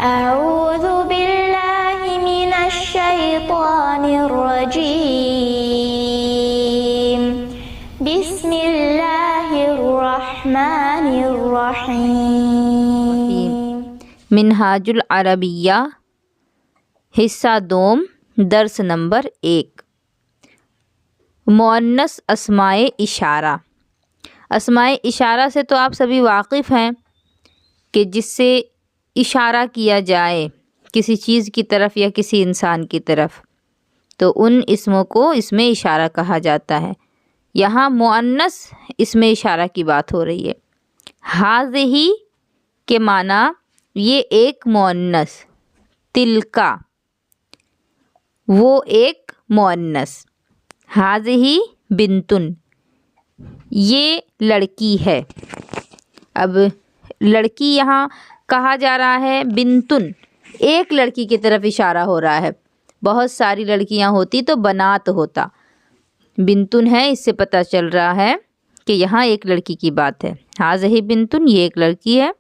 أعوذ بالله من الشيطان الرجيم بسم الله الرحمن الرحیم۔ منہاج العربیہ حصہ دوم درس نمبر 1۔ مؤنث اسمائے اشارہ۔ اسمائے اشارہ سے تو آپ سبھی واقف ہیں کہ جس سے اشارہ کیا جائے کسی چیز کی طرف یا کسی انسان کی طرف، تو ان اسموں کو اسم اشارہ کہا جاتا ہے۔ یہاں مؤنث اسم اشارہ کی بات ہو رہی ہے۔ ہذہ کے معنی یہ ایک مؤنث، تلکا وہ ایک مؤنث، ہذہ بنتن یہ لڑکی ہے۔ اب لڑکی یہاں کہا جا رہا ہے بنتن، ایک لڑکی کی طرف اشارہ ہو رہا ہے۔ بہت ساری لڑکیاں ہوتی تو بنات ہوتا، بنتن ہے، اس سے پتہ چل رہا ہے کہ یہاں ایک لڑکی کی بات ہے۔ ہذہ بنتن یہ ایک لڑکی ہے۔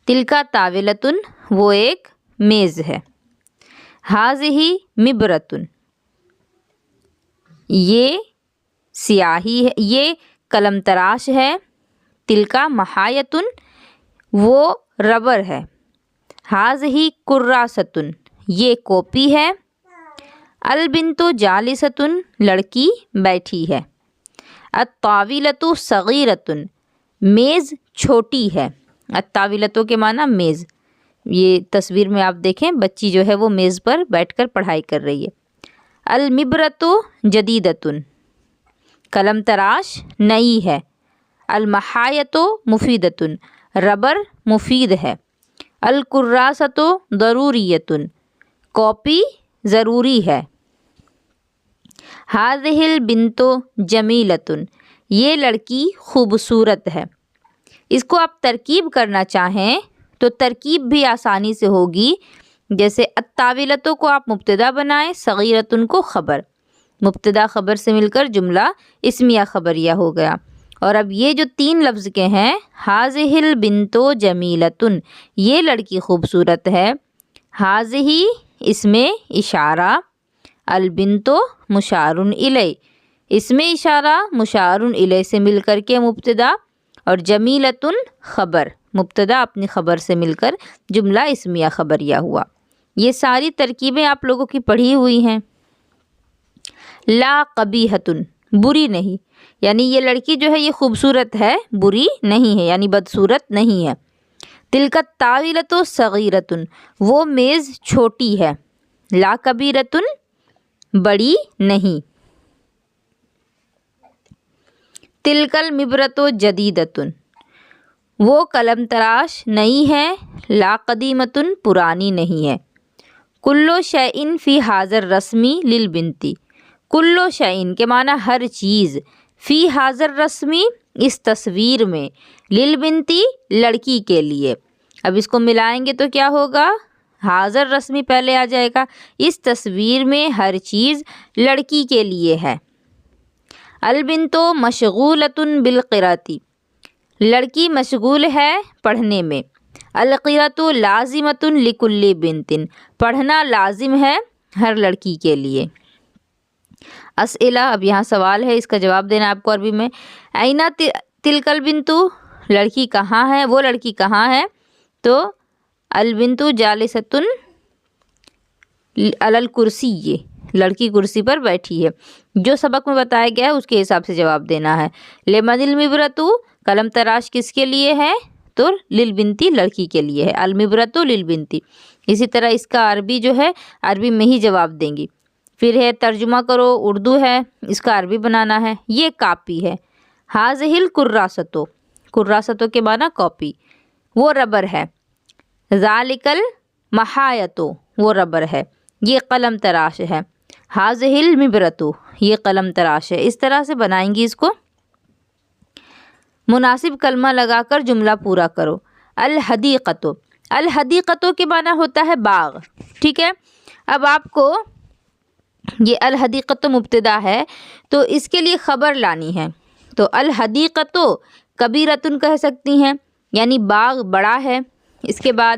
تلکا طاولۃ وہ ایک میز ہے۔ ہذہ مبرۃ یہ سیاہی ہے، یہ قلم تراش ہے۔ تلکا محایۃ وہ ربر ہے۔ ہذہ کراست یہ کاپی ہے۔ البنت جالست لڑکی بیٹھی ہے۔ الطاولۃ صغیرۃ میز چھوٹی ہے۔ الطاولۃ کے معنی میز، یہ تصویر میں آپ دیکھیں بچی جو ہے وہ میز پر بیٹھ کر پڑھائی کر رہی ہے۔ المبرۃ جدیدۃ قلم تراش نئی ہے۔ المحایۃ مفیدۃ ربر مفید ہے۔ الکراست ضروریۃ کاپی ضروری ہے۔ ہذہ البنت جمیلۃ یہ لڑکی خوبصورت ہے۔ اس کو آپ ترکیب کرنا چاہیں تو ترکیب بھی آسانی سے ہوگی، جیسے الطاولۃ کو آپ مبتدا بنائیں، صغیرۃ کو خبر، مبتدا خبر سے مل کر جملہ اسمیہ خبریہ ہو گیا۔ اور اب یہ جو تین لفظ کے ہیں، ہذہ البنت جمیلۃ یہ لڑکی خوبصورت ہے، ہذہ اسم اشارہ، البنت مشار الیہ اسم اشارہ مشار الیہ سے مل کر کے مبتدا، اور جمیلۃ خبر، مبتدا اپنی خبر سے مل کر جملہ اسمیہ خبریہ ہوا۔ یہ ساری ترکیبیں آپ لوگوں کی پڑھی ہوئی ہیں۔ لا قبیحۃ بری نہیں، یعنی یہ لڑکی جو ہے یہ خوبصورت ہے، بری نہیں ہے، یعنی بدصورت نہیں ہے۔ تلک الطاولۃ صغیرۃ وہ میز چھوٹی ہے۔ لا کبیرۃ بڑی نہیں۔ تلک المبرۃ جدیدۃ وہ قلم تراش نئی ہے۔ لا قدیمۃ پرانی نہیں ہے۔ کل شیء فی ھذا الرسم للبنت کل شیء کے معنی ہر چیز، فی ھذا الرسم اس تصویر میں، للبنت لڑکی کے لیے۔ اب اس کو ملائیں گے تو کیا ہوگا؟ ھذا الرسم پہلے آ جائے گا، اس تصویر میں ہر چیز لڑکی کے لیے ہے۔ البنت مشغولۃ بالقراءۃ لڑکی مشغول ہے پڑھنے میں۔ القراءۃ لازمۃ لکل بنت پڑھنا لازم ہے ہر لڑکی کے لیے۔ اسئلہ اب یہاں سوال ہے، اس کا جواب دینا آپ کو عربی میں۔ این تلک البنت لڑکی کہاں ہے، وہ لڑکی کہاں ہے؟ تو البنت جالست علی الکرسی یہ لڑکی کرسی پر بیٹھی ہے۔ جو سبق میں بتایا گیا ہے اس کے حساب سے جواب دینا ہے۔ لمن المبرۃ قلم تراش کس کے لیے ہے؟ تو للبنتی لڑکی کے لیے ہے۔ المبرۃ للبنتی، اسی طرح اس کا عربی جو ہے عربی میں ہی جواب دیں گی۔ پھر ہے ترجمہ کرو، اردو ہے، اس کا عربی بنانا ہے۔ یہ کاپی ہے۔ ہذہ الکراست کراست کے معنی کاپی، وہ ربر ہے۔ ذالک المحایۃ وہ ربر ہے، یہ قلم تراش ہے۔ ہذہ المبرۃ یہ قلم تراش ہے۔ اس طرح سے بنائیں گی اس کو۔ مناسب کلمہ لگا کر جملہ پورا کرو۔ الحدیقۃ الحدیقۃ کے معنی ہوتا ہے باغ، ٹھیک ہے۔ اب آپ کو یہ الحدیقۃ مبتدا ہے تو اس کے لیے خبر لانی ہے، تو الحدیقۃ کبیرۃ کہہ سکتی ہیں، یعنی باغ بڑا ہے۔ اس کے بعد